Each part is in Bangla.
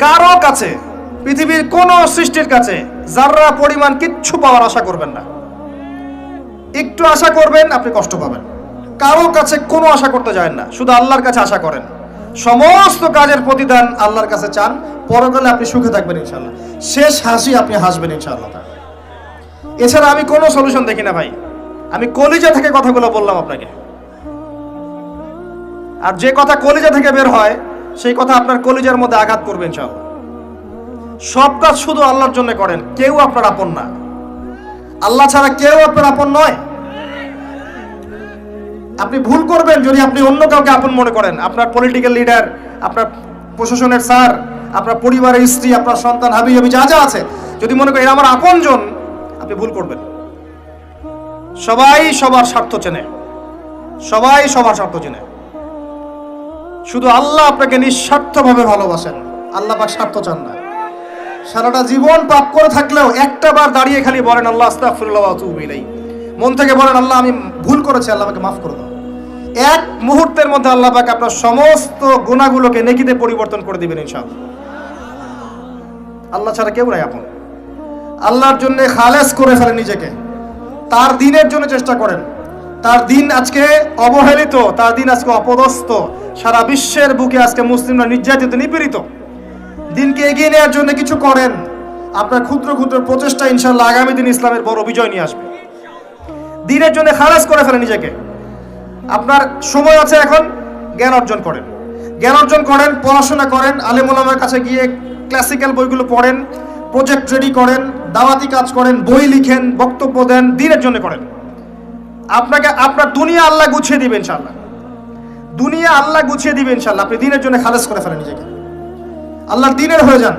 কারো কাছে, পৃথিবীর কোন সৃষ্টির কাছে যাররা পরিমাণ কিচ্ছু পাওয়ার আশা করবেন না। একটু আশা করবেন আপনি কষ্ট পাবেন। কারো কাছে কোনো আশা করতে যায় না, শুধু আল্লাহর কাছে আশা করেন। সমস্ত কাজের প্রতিদান আল্লাহর কাছে চান, পরকালে আপনি সুখে থাকবেন ইনশাআল্লাহ। শেষ হাসি আপনি হাসবেন ইনশাআল্লাহ। এছাড়া আমি কোনো সলিউশন দেখি না ভাই। আমি কলিজা থেকে কথাগুলো বললাম আপনাকে, আর যে কথা কলিজা থেকে বের হয় সেই কথা আপনার কলিজার মধ্যে আঘাত করবে ইনশাআল্লাহ। সব কাজ শুধু আল্লাহর জন্য করেন, কেউ আপনার আপন না। আল্লাহ ছাড়া কেউ আপনার আপন নয়। আপনি ভুল করবেন যদি আপনি অন্য কাউকে আপন মনে করেন। আপনার পলিটিক্যাল লিডার, আপনার প্রশাসনের স্যার, আপনার পরিবারের স্ত্রী, আপনার সন্তান, হাবি হাবি যা যা আছে, যদি মনে করেন আমার আপনজন, আপনি ভুল করবেন। সবাই সবার স্বার্থ চেনে, সবাই সবার স্বার্থ চেনে। শুধু আল্লাহ আপনাকে নিঃস্বার্থভাবে ভালোবাসেন। আল্লাহ পাক স্বার্থ চান না। সারাটা জীবন পাপ করে থাকলেও একটা বার দাঁড়িয়ে খালি বলেন আল্লাহ আস্তাগফিরুল্লাহ ওয়া আতুবু ইলাইহি। মন থেকে বলেন আল্লাহ আমি ভুল করেছি, আল্লাহ আমাকে মাফ করে দাও। এক মুহূর্তের মধ্যে আল্লাহ পাক আপনার সমস্ত গুনাহগুলোকে নেকিতে পরিবর্তন করে দিবেন ইনশাআল্লাহ। আল্লাহ ছাড়া কেউ নাই আপন। আল্লাহর জন্য খালেস করে ফেলেন নিজেকে, তার দিনের জন্য চেষ্টা করেন। তার দিন আজকে অবহেলিত, তার দিন আজকে অপদস্থ। সারা বিশ্বের বুকে আজকে মুসলিমরা নির্যাতিত, নিপীড়িত। দিনকে এগিয়ে নেওয়ার জন্য কিছু করেন। আপনার ক্ষুদ্র ক্ষুদ্র প্রচেষ্টা ইনশাআল্লাহ আগামী দিন ইসলামের বড় বিজয় নিয়ে আসবে। দিনের জন্য খালাস করে ফেলেন নিজেকে। আপনার সময় আছে এখন, জ্ঞান অর্জন করেন, জ্ঞান অর্জন করেন, পড়াশোনা করেন, আলেম ওলামার কাছে গিয়ে ক্লাসিক্যাল বইগুলো পড়েন, প্রজেক্ট রেডি করেন, দাওয়াতি কাজ করেন, বই লিখেন, বক্তব্য দেন, দিনের জন্য করেন। আপনাকে আপনার দুনিয়া আল্লাহ গুছিয়ে দিবে ইনশাআল্লাহ। দুনিয়া আল্লাহ গুছিয়ে দিবে ইনশাআল্লাহ। আপনি দিনের জন্য খালাস করে ফেলেন নিজেকে, আল্লাহর দিনের হয়ে যান।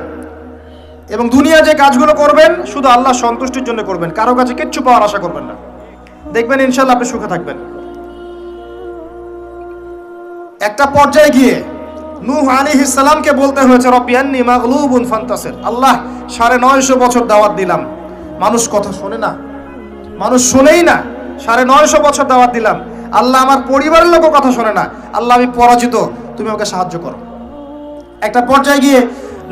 এবং দুনিয়া যে কাজগুলো করবেন শুধু আল্লাহ সন্তুষ্টির জন্য করবেন, কারো কাছে কিচ্ছু পাওয়ার আশা করবেন না। দেখবেন ইনশাআল্লাহ আপনি সুখে থাকবেন। একটা পর্যায়ে গিয়ে নূহ আলাইহিস সালামকে বলতে হয়েছে রব্বি আন্নী মাগলুবুন ফান্তাসির। আল্লাহ 950 বছর দাওয়াত দিলাম, মানুষ কথা শোনে না, মানুষ শোনেই না। 950 বছর দাওয়াত দিলাম, আল্লাহ আমার পরিবারের লোকও কথা শোনে না। আল্লাহ আমি পরাজিত, তুমি আমাকে সাহায্য করো। একটা পর্যায়ে গিয়ে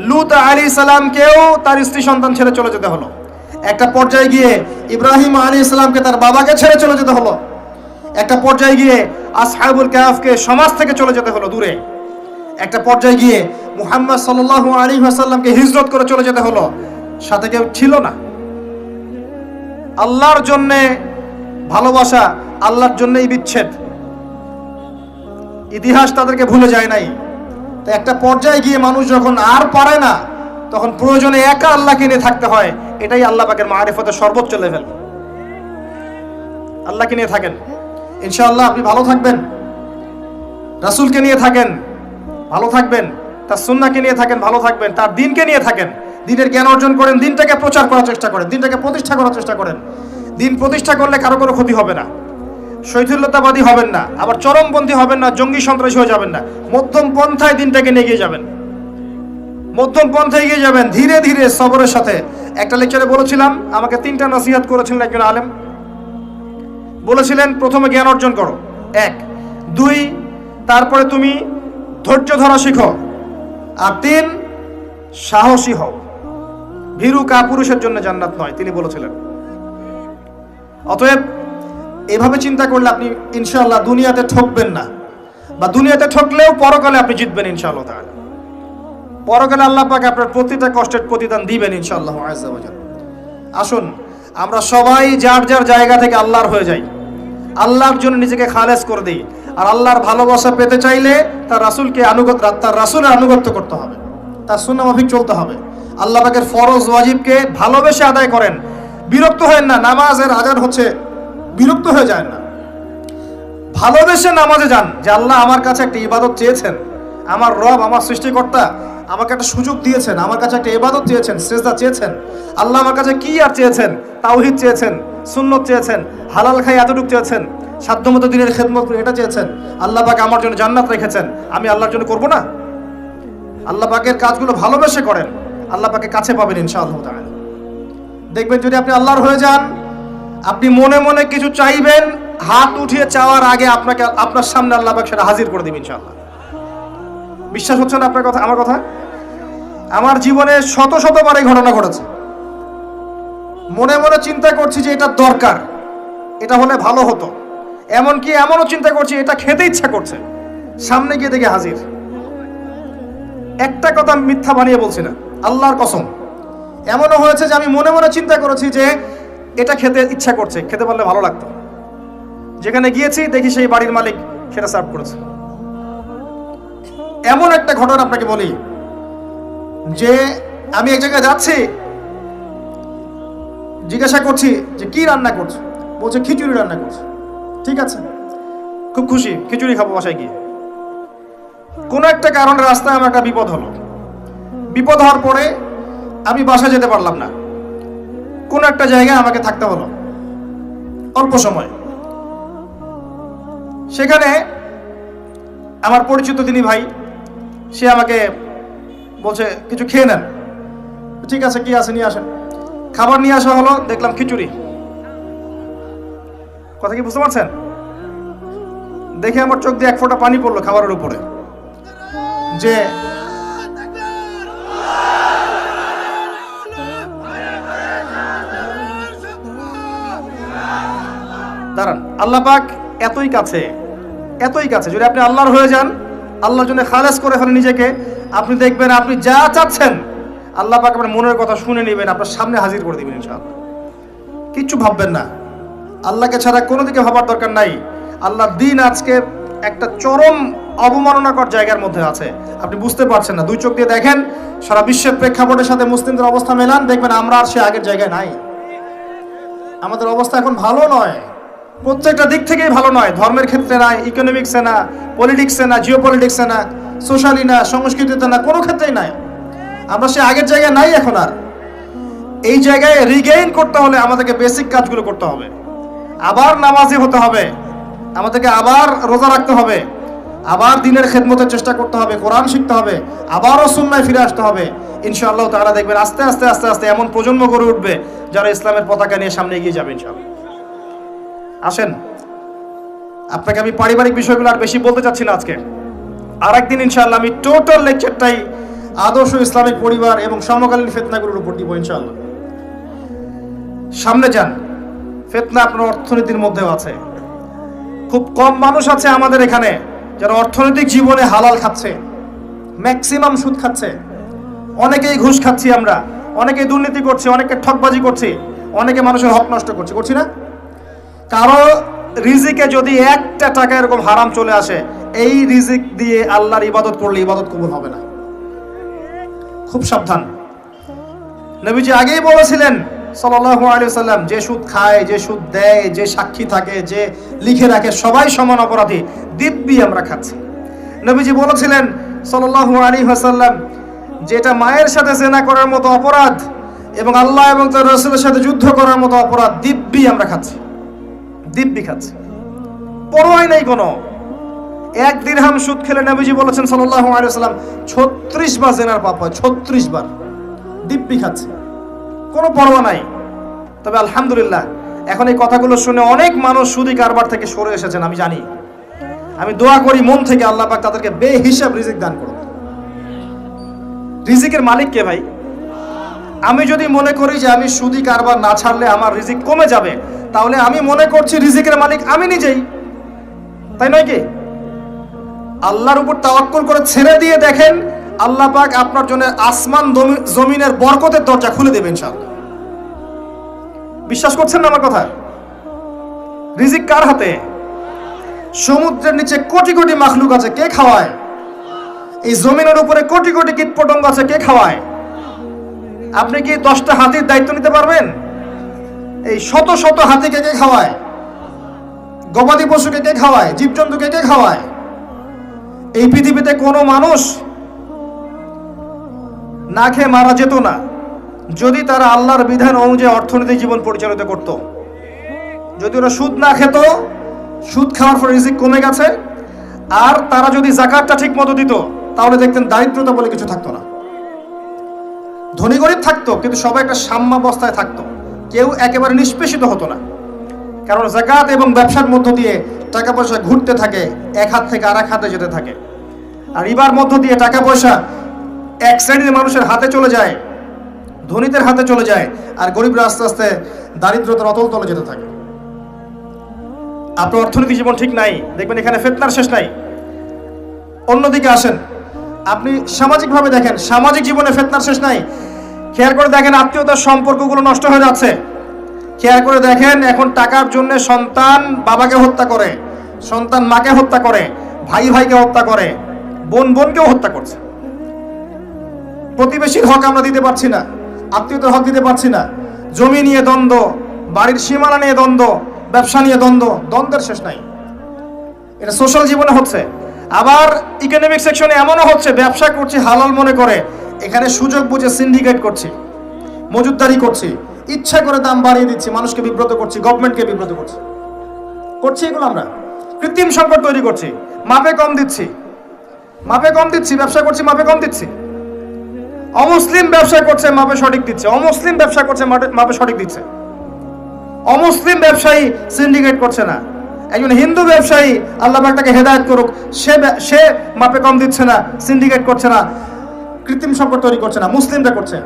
লূত আলাইহিস সালামকেও তার স্ত্রী সন্তান ছেড়ে চলে যেতে হলো। একটা পর্যায়ে গিয়ে ইব্রাহিম আলাইহিস সালামকে তার বাবাকে ছেড়ে চলে যেতে হলো। একটা পর্যায়ে গিয়ে আসহাবুল কাহফকে সমাজ থেকে চলে যেতে হলো দূরে। একটা পর্যায়ে গিয়ে মুহাম্মদ সাল্লাল্লাহু আলাইহি ওয়াসাল্লামকে হিজরত করে চলে যেতে হলো, সাথে কেউ ছিল না। আল্লাহর জন্য ভালোবাসা, আল্লাহর জন্যই বিচ্ছেদ। ইতিহাস তাদেরকে ভুলে যায় নাই। তো একটা পর্যায়ে গিয়ে মানুষ যখন আর পারে না, তখন প্রয়োজনে একা আল্লাহকে নিয়ে থাকতে হয়। এটাই আল্লাহ পাকের মারিফতের সর্বোচ্চ লেভেল। আল্লাহকে নিয়ে থাকেন, ইনশাআল্লাহ আপনি ভালো থাকবেন। রাসূলকে নিয়ে থাকেন, ভালো থাকবেন। তার সুন্নাহকে নিয়ে থাকেন, ভালো থাকবেন। তার দিনকে নিয়ে থাকেন, দিনের জ্ঞান অর্জন করেন, দিনটাকে প্রচার করার চেষ্টা করেন, দিনটাকে প্রতিষ্ঠা করার চেষ্টা করেন। দিন প্রতিষ্ঠা করলে কারো কোনো ক্ষতি হবে না। শৈথিল্যতাবাদী হবেন না, আবার চরমপন্থী হবেন না, জঙ্গি সন্ত্রাসী হয়ে যাবেন না। মধ্যম পন্থায় দিনটাকে নিয়ে গিয়ে যাবেন, মধ্যম পন্থায় এগিয়ে যাবেন, ধীরে ধীরে সবরের সাথে। একটা লেকচারে বলেছিলাম, আমাকে 3টা নসিহত করেছিলেন একজন আলেম। বলেছিলেন প্রথমে জ্ঞান অর্জন করো, 1, 2, তারপরে তুমি ধৈর্য ধরা শিখো, আর 3 সাহসী হও। ভীরু কাপুরুষের জন্য জান্নাত নয়, তিনি বলেছিলেন। অতএব এভাবে চিন্তা করলে আপনি ইনশাআল্লাহ দুনিয়াতে ঠকবেন না, বা দুনিয়াতে ঠকলেও পরকালে আপনি জিতবেন ইনশাআল্লাহ তাআলা। পরকালে আল্লাহ পাক আপনার প্রতিটা কষ্টের প্রতিদান দিবেন ইনশাআল্লাহ আযজা ওয়া জাল। আসুন আমরা সবাই যার যার জায়গা থেকে আল্লাহর হয়ে যাই, আল্লাহর জন্য নিজেকে খালেস করে দিই। আর আল্লাহর ভালোবাসা পেতে চাইলে তার রাসূলকে তার রাসূলের আনুগত্য করতে হবে, তার সুন্নাহ মাফিক চলতে হবে। আল্লাহ পাকের ফরজ ওয়াজিবকে ভালোবেসে আদায় করেন, বিরক্ত হয়েন না। নামাজের আজান হচ্ছে, বিরক্ত হয়ে যায় না, ভালোবেসে নামাজে যান। যে আল্লাহ আমার কাছে একটা ইবাদত চেয়েছেন, আমার রব, আমার সৃষ্টিকর্তা আমাকে একটা সুযোগ দিয়েছেন, আমার কাছে একটা ইবাদত চেয়েছেন, সিজদা চেয়েছেন। আল্লাহ আমার কাছে কি আর চেয়েছেন? তাওহীদ চেয়েছেন, সুন্নত চেয়েছেন, হালাল খাই এতটুকু চেয়েছেন, সাধ্যমতো দিনের খেদমত করে এটা চেয়েছেন। আল্লাহ পাক আমার জন্য জান্নাত রেখেছেন, আমি আল্লাহর জন্য করব না? আল্লাহ পাকের কাজগুলো ভালোবেসে করেন, আল্লাহ পাকে কাছে পাবেন ইনশাআল্লাহ তাআলা। দেখবেন যদি আপনি আল্লাহর হয়ে যান, আপনি মনে মনে কিছু চাইবেন, হাত উঠিয়ে চাওয়ার আগে আপনার সামনে আল্লাহ পাক সেটা হাজির করে দিবেন ইনশাআল্লাহ। বিশ্বাস হচ্ছে না আপনার কথা, আমার কথা? আমার জীবনে শত শতবার এই ঘটনা ঘটেছে। মনে মনে চিন্তা করছি যে এটা দরকার, এটা হলে ভালো হতো, এমনকি এমনও চিন্তা করছি এটা খেতে ইচ্ছা করছে, সামনে গিয়ে দেখে হাজির। একটা কথা আমি মিথ্যা বানিয়ে বলছি না, আল্লাহর কসম। এমনও হয়েছে যে আমি মনে মনে চিন্তা করেছি যে এটা খেতে ইচ্ছা করছে, খেতে পারলে ভালো লাগতো। যেখানে গিয়েছি দেখি সেই বাড়ির মালিক সেটা সার্ভ করেছে। এমন একটা ঘটনা আপনাকে বলি যে আমি এক জায়গায় যাচ্ছি, জিজ্ঞাসা করছি যে কি রান্না করছো, বলছে খিচুড়ি রান্না করছে। ঠিক আছে, খুব খুশি, খিচুড়ি খাবো বাসায় গিয়ে। কোনো একটা কারণে রাস্তায় আমার একটা বিপদ হলো। বিপদ হওয়ার পরে আমি বাসায় যেতে পারলাম না, কোনো একটা জায়গায় আমাকে থাকতে হলো অল্প সময়। সেখানে আমার পরিচিত তিনি ভাই, সে আমাকে বলছে কিছু খেয়ে নেন। ঠিক আছে, কি আছে নিয়ে আসেন। খাবার নিয়ে আসা হলো, দেখলাম খিচুড়ি। কথা কি বুঝতে পারছেন? দেখে আমার চোখ দিয়ে এক ফোঁটা পানি পড়লো খাবারের উপরে। যে দাঁড়ান, আল্লাহ পাক এতই কাছে, এতই কাছে। যদি আপনি আল্লাহর হয়ে যান, আল্লাহর জন্য খালেস করে ফেলেন নিজেকে, আপনি দেখবেন আপনি যা চাচ্ছেন আল্লাহ পাক আপনার মনের কথা শুনে নেবেন, আপনার সামনে হাজির করে দিবেন ইনশাআল্লাহ। কিচ্ছু ভাববেন না, আল্লাহকে ছাড়া কোনো দিকে ভাবার দরকার নাই। আল্লাহর দিন আজকে একটা চরম অবমাননাকর জায়গার মধ্যে আছে, আপনি বুঝতে পারছেন না। দুই চোখ দিয়ে দেখেন, সারা বিশ্বের প্রেক্ষাপটের সাথে মুসলিমদের অবস্থা মেলান, দেখবেন আমরা আর সে আগের জায়গায় নাই। আমাদের অবস্থা এখন ভালো নয়, প্রত্যেকটা দিক থেকেই ভালো নয়। ধর্মের ক্ষেত্রে না, ইকোনমিক্সে না, পলিটিক্সে না, জিও পলিটিক্সে না, সোশ্যালি না, সংস্কৃতিতে না, কোনো ক্ষেত্রেই নাই। আমরা সে আগের জায়গায় নাই এখন আর। এই জায়গায় রিগেইন করতে হলে আমাদেরকে বেসিক কাজগুলো করতে হবে। আবার নামাজি হতে হবে, আমাদেরকে আবার রোজা রাখতে হবে, আবার দিনের খেদমতের চেষ্টা করতে হবে, কোরআন শিখতে হবে, আবারও সুন্নায় ফিরে আসতে হবে। ইনশাআল্লাহ তাআলা দেখবেন আস্তে আস্তে আস্তে আস্তে এমন প্রজন্ম গড়ে উঠবে যারা ইসলামের পতাকা নিয়ে সামনে এগিয়ে যাবে ইনশাআল্লাহ। আসেন, আপনাকে আমি পারিবারিক বিষয়গুলো আর বেশি বলতে চাচ্ছি না আজকে। আর একদিন ইনশাআল্লাহ আমি টোটাল লেকচারটাই আদর্শ ইসলামিক পরিবার এবং সমকালীন ফিতনাগুলোর উপর দিব ইনশাআল্লাহ। সামনে যান, ফিতনা আপনার অর্থনীতির মধ্যেও আছে। খুব কম মানুষ আছে আমাদের এখানে যারা অর্থনৈতিক জীবনে হালাল খাচ্ছে, ম্যাক্সিমাম সুদ খাচ্ছে। অনেকেই ঘুষ খাচ্ছি আমরা, অনেকেই দুর্নীতি করছি, অনেকে ঠকবাজি করছি, অনেকে মানুষের হক নষ্ট করছি, করছি না? কারো রিজিকে যদি একটা টাকা এরকম হারাম চলে আসে, এই রিজিক দিয়ে আল্লাহর ইবাদত করলে ইবাদত কবুল হবে না। খুব সাবধান। নবীজি আগেই বলেছিলেন সাল্লাল্লাহু আলাইহি ওয়াসাল্লাম, যে সুদ খায়, যে সুদ দেয়, যে সাক্ষী থাকে, যে লিখে রাখে, সবাই সমান অপরাধী। দিব্যি আমরা খাচ্ছি। নবীজি বলেছিলেন সাল্লাল্লাহু আলাইহি ওয়াসাল্লাম, যেটা মায়ের সাথে জেনা করার মতো অপরাধ এবং আল্লাহ এবং তার রাসূলের সাথে যুদ্ধ করার মতো অপরাধ, দিব্যি আমরা খাচ্ছি, দিব্যি খাচ্ছি, পরোয়াই নাই কোনো। এক দিরহাম সুদ খেলে নবীজি বলেছেন সাল্লাল্লাহু আলাইহি ওয়াসাল্লাম 36 বার জেনার পাপ হয়, 36 বার। দিব্যি খাচ্ছি, কোনো পরোয়া নাই। তবে আলহামদুলিল্লাহ এখন এই কথাগুলো শুনে অনেক মানুষ সুদি কারবার থেকে সরে এসেছেন, আমি জানি। আমি দোয়া করি মন থেকে আল্লাহ পাক তাদেরকে বেহিসাব রিজিক দান করুন। রিজিকের মালিক কে ভাই? আমি যদি মনে করি যে আমি সুদি কারবার না ছাড়লে আমার রিজিক কমে যাবে, তাহলে আমি মনে করছি রিজিকের মালিক আমি নিজেই, তাই নয় কি? আল্লাহর উপর তাওয়াক্কুল করে ছেড়ে দিয়ে দেখেন, আল্লাহ পাক আপনার জন্য আসমান জমিনের বরকতের দরজা খুলে দেবেন ইনশাআল্লাহ। বিশ্বাস করছেন না আমার কথা? রিজিক কার হাতে? সমুদ্রের নিচে কোটি কোটি মাখলুক আছে, কে খাওয়ায়? এই জমিনের উপরে কোটি কোটি কীটপতঙ্গ আছে, কে খাওয়ায়? আপনি কি 10টা হাতির দায়িত্ব নিতে পারবেন? এই শত শত হাতিকে কে খাওয়ায়? গবাদি পশুকে কে খাওয়ায়? জীবজন্তুকে কে খাওয়ায়? এই পৃথিবীতে কোনো মানুষ না খেয়ে মারা যেত না যদি তারা আল্লাহর বিধান অনুযায়ী অর্থনৈতিক জীবন পরিচালিত করত। যদি ওরা সুদ না খেত, সুদ খাওয়ার পর রিজিক কমে গেছে, আর তারা যদি যাকাতটা ঠিক মতো দিত, তাহলে দেখতেন দারিদ্রতা বলে কিছু থাকতো না। ধনী গরিব থাকতো, কিন্তু সবাই একটা সাম্যাবস্থায় থাকতো, কেউ একেবারে নিষ্পেষিত হতো না। কারণ যাকাত এবং ব্যবসার মধ্য দিয়ে টাকা পয়সা ঘুরতে থাকে, এক হাত থেকে আরেক হাতে যেতে থাকে। আর রিবার মধ্য দিয়ে টাকা পয়সা এক শ্রেণীর মানুষের হাতে চলে যায়, ধনীদের হাতে চলে যায়, আর গরিবরা আস্তে আস্তে দারিদ্রতার অতল তলে যেতে থাকে। আপনার অর্থনৈতিক জীবন ঠিক নাই, দেখবেন এখানে ফিতনার শেষ নাই। অন্যদিকে আসেন, আপনি সামাজিকভাবে দেখেন, সামাজিক জীবনে ফিতনার শেষ নাই। খেয়াল করে দেখেন আত্মীয়তার সম্পর্কগুলো নষ্ট হয়ে যাচ্ছে। খেয়াল করে দেখেন এখন টাকার জন্য সন্তান বাবাকে হত্যা করে, সন্তান মাকে হত্যা করে, ভাই ভাইকে হত্যা করে, বোন বোনকেও হত্যা করছে। প্রতিবেশীর হক আমরা দিতে পারছি না, আত্মীয়তার হক দিতে পারছি না, জমি নিয়ে দ্বন্দ্ব, বাড়ির সীমানা নিয়ে দ্বন্দ্ব, ব্যবসা নিয়ে দ্বন্দ্ব, দ্বন্দ্বের শেষ নাই। এটা সোশ্যাল জীবনে হচ্ছে। আবার ইকোনমিক সেকশনে এমনও হচ্ছে, ব্যবসা করছি হালাল মনে করে, এখানে সুযোগ বুঝে সিন্ডিকেট করছি, মজুতদারি করছি, ইচ্ছা করে দাম বাড়িয়ে দিচ্ছি, মানুষকে বিব্রত করছি, গভর্নমেন্টকে বিব্রত করছি। এগুলো আমরা কৃত্রিম সংকট তৈরি করছি, মাপে কম দিচ্ছি, ব্যবসা করছি মাপে কম দিচ্ছি। অমুসলিম ব্যবসা করছে মাপে সঠিক দিচ্ছে, অমুসলিম ব্যবসা করছে মাপে সঠিক দিচ্ছে। অমুসলিম ব্যবসায়ী সিন্ডিকেট করছে না, একজন হিন্দু ব্যবসায়ী আল্লাহ পাক তাকে হেদায়েত করুক, সে মাপে কম দিচ্ছে না, সিন্ডিকেট করছে না, কৃত্রিম সংকট তৈরি করছে না, মুসলিমরা করছে।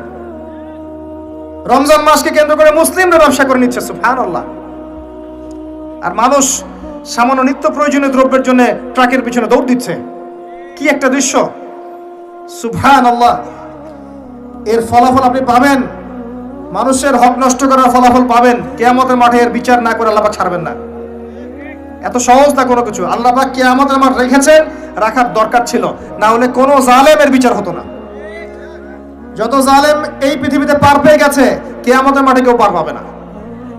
রমজান মাসকে কেন্দ্র করে মুসলিমরা ব্যবসা করে নিচ্ছে, সুবহানাল্লাহ। আর মানুষ সামান্য নিত্য প্রয়োজনীয় দ্রব্যের জন্য ট্রাকের পিছনে দৌড় দিচ্ছে। কি একটা দৃশ্য, সুবহানাল্লাহ। এর ফলাফল আপনি পাবেন, মানুষের হক নষ্ট করার ফলাফল পাবেন। কিয়ামতের মাঠে এর বিচার না করে আল্লাহ পাক ছাড়বেন না। এত সহজ না কোনো কিছু। আল্লাহ পাক কিয়ামতের মাঠ রেখেছেন, রাখার দরকার ছিল, না হলে কোনো জালেমের বিচার হতো না। যত জালেম এই পৃথিবীতে পার পেয়ে গেছে, কিয়ামতের মাঠে কেউ পার পাবে না।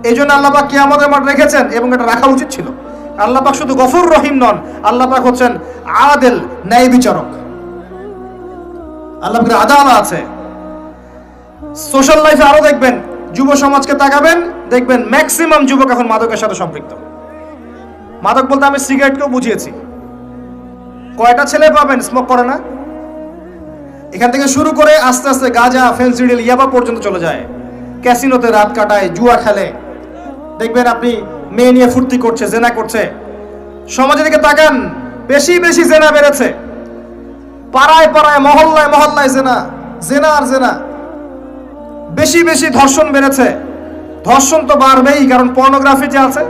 এই জন্য আল্লাহ পাক কিয়ামতের মাঠ রেখেছেন, এবং এটা রাখা উচিত ছিল। আল্লাহ পাক শুধু গফুর রহিম নন, আল্লাহ পাক হচ্ছেন আদেল, ন্যায় বিচারক। আল্লাহ পাকের আদালত আছে। সোশ্যাল লাইফে আরো দেখবেন, যুব সমাজকে তাকাবেন, দেখবেন ম্যাক্সিমাম যুবক এখন মাদকের সাথে সম্পৃক্ত। মাদক বলতে আমি সিগারেটকেও বুঝিয়েছি। কয়টা ছেলে পাবেন স্মোক করে না? এখান থেকে শুরু করে আস্তে আস্তে গাঁজা, ফেন্সিডিল, ইয়াবা পর্যন্ত চলে যায়। ক্যাসিনোতে রাত কাটায়, জুয়া খেলে, দেখবেন আপনি মেয়ে নিয়ে ফুর্তি করছে, জেনা করছে। সমাজের দিকে তাকান, বেশি বেশি জেনা বেড়েছে। পাড়ায় পাড়ায়, মহল্লায় মহল্লায় জেনা, জেনা আর জেনা। বেশি বেশি ধর্ষণ বেড়েছে। ধর্ষণ তো বাড়বেই, কারণ পর্নোগ্রাফি যে আছে,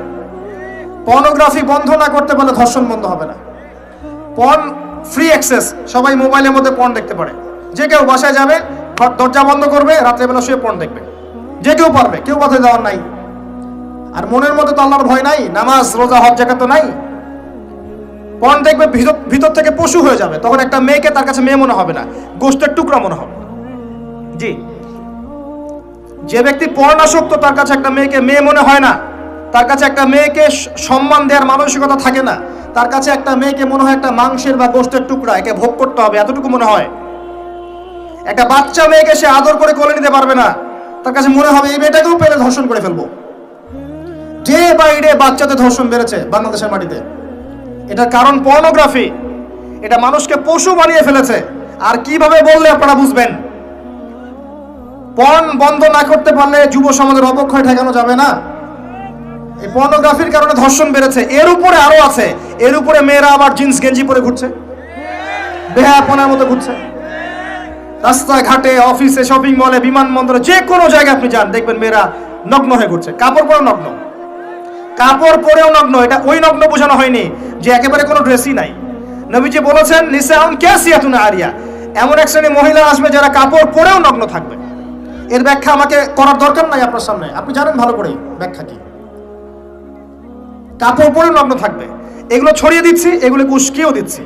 পর্নোগ্রাফি বন্ধ না করতে পারলে ধর্ষণ বন্ধ হবে না। পর্ন ফ্রি অ্যাক্সেস, সবাই মোবাইলের মধ্যে পর্ন দেখতে পারে। যে কেউ বাসায় যাবে, দরজা বন্ধ করবে, রাত্রেবেলা শুয়ে পর্ন দেখবে, যে কেউ পারবে, কেউ বাধা দেওয়ার নাই। আর মনের মধ্যে তো আল্লাহর ভয় নাই, নামাজ রোজা হজ জাকাত তো নাই। পর্ন দেখবে, ভিতর থেকে পশু হয়ে যাবে। তখন একটা মেয়েকে তার কাছে মেয়ে মনে হবে না, গোশতের টুকরা মনে হবে। জি, যে ব্যক্তি পর্ণাসক্ত তার কাছে একটা মেয়েকে মেয়ে মনে হয় না, তার কাছে একটা মেয়েকে সম্মান দেওয়ার মানসিকতা থাকে না। তার কাছে একটা মেয়েকে মনে হয় একটা মাংসের বা গোশতের টুকরা, একে ভোগ করতে হবে, এতটুকু মনে হয়। একটা বাচ্চা মেয়েকে সে আদর করে কোলে নিতে পারবে না, তার কাছে মনে হবে এই মেয়েটাকেও পেলে ধর্ষণ করে ফেলবো। ডে বাই ডে বাচ্চাদের ধর্ষণ বেড়েছে বাংলাদেশের মাটিতে। এটার কারণ পর্নোগ্রাফি। এটা মানুষকে পশু বানিয়ে ফেলেছে। আর কিভাবে বললে আপনারা বুঝবেন? পর্ন বন্ধ না করতে পারলে যুব সমাজের অবক্ষয় ঠেকানো যাবে না। এই পর্নোগ্রাফির কারণে ধর্ষণ বেড়েছে। এর উপরে আরো আছে, এর উপরে মেয়েরা আবার জিন্স গেঞ্জি পরে ঘুরছে, বেহায়াপনার মতো ঘুরছে। রাস্তাঘাটে, অফিসে, শপিং মলে, বিমানবন্দরে, যে কোনো জায়গায় আপনি যান, দেখবেন মেয়েরা নগ্ন হয়ে ঘুরছে। কাপড় পরেও নগ্ন, কাপড় পরেও নগ্ন। এটা ওই নগ্ন বোঝানো হয়নি যে একেবারে কোনো ড্রেসই নাই। নবীজি বলেছেন নিসাউন কাসিয়াতুন আরিয়া, এমন এক শ্রেণী মহিলা আসবে যারা কাপড় পরেও নগ্ন থাকবে। এর ব্যাখ্যা আমাকে করার দরকার নাই আপনার সামনে, আপনি জানেন ভালো করে ব্যাখ্যা কি। কাপড় পরে নগ্ন থাকবে, এগুলো ছড়িয়ে দিচ্ছি, এগুলোকে উস্কিয়েও দিচ্ছি।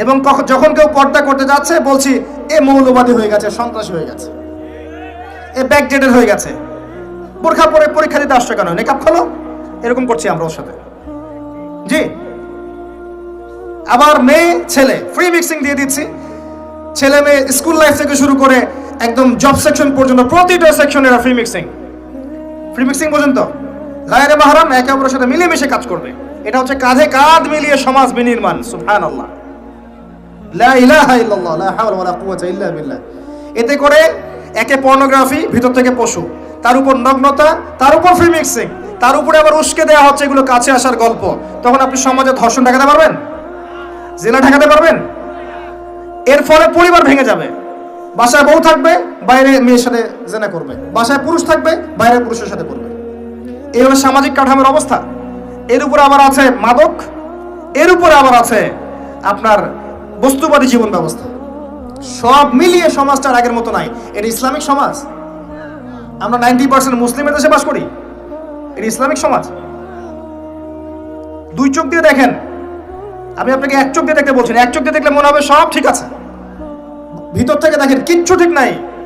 এবং যখন কেউ পর্দা করতে যাচ্ছে বলছি এ মৌলবাদী হয়ে গেছে, সন্ত্রাসী হয়ে গেছে, এ ব্যাকডেটেড হয়ে গেছে, বোরখা পরে পরীক্ষা দিতে আসছে কেন, নেকাব খোলো, এরকম করছি আমরা ওর সাথে। জি, আবার মেয়ে ছেলে ফ্রি মিক্সিং দিয়ে দিচ্ছি। ছেলে মেয়ে স্কুল লাইফ থেকে শুরু করে একদম জব সেকশন পর্যন্ত প্রতিটা সেকশনে ফ্রি মিক্সিং পর্যন্ত। গায়রে মাহরাম একে অপরের সাথে মিলেমিশে কাজ করবে। এটা হচ্ছে কাঁধে কাঁধ মিলিয়ে সমাজ বিনির্মাণ। সুবহানাল্লাহ, লা ইলাহা ইল্লাল্লাহ, লা হাওলা ওয়ালা কুওয়াতা ইল্লা বিল্লাহ। এতে করে একে পর্নোগ্রাফি, ভিতর থেকে পশু, তার উপর নগ্নতা, তার উপর ফ্রি মিক্সিং, তার উপরে আবার উস্কে দেওয়া হচ্ছে এগুলো কাছে আসার গল্প। তখন আপনি সমাজে ধর্ষণ ঠেকাতে পারবেন? জেনা ঠেকাতে পারবেন? এর ফলে পরিবার ভেঙে যাবে। বাসায় বউ থাকবে, বাইরে মেয়ের সাথে জেনা করবে, বাসায় পুরুষ থাকবে, বাইরে পুরুষের সাথে করবে। এই হলো সামাজিক কাঠামোর অবস্থা। এর উপরে আবার আছে মাদক, এর উপরে আবার আছে আপনার বস্তুবাদী জীবন ব্যবস্থা। সব মিলিয়ে সমাজটার আগের মতো নাই। এটা ইসলামিক সমাজ। আমরা 90% মুসলিমের দেশে বাস করি, এটা ইসলামিক সমাজ। দুই চোখ দিয়ে দেখেন, আমি আপনাকে এক চোখ দিয়ে দেখতে বলছি না। এক চোখ দিয়ে দেখলে মনে হবে সব ঠিক আছে, ভিতর থেকে দেখেন কিচ্ছু ঠিক নাই।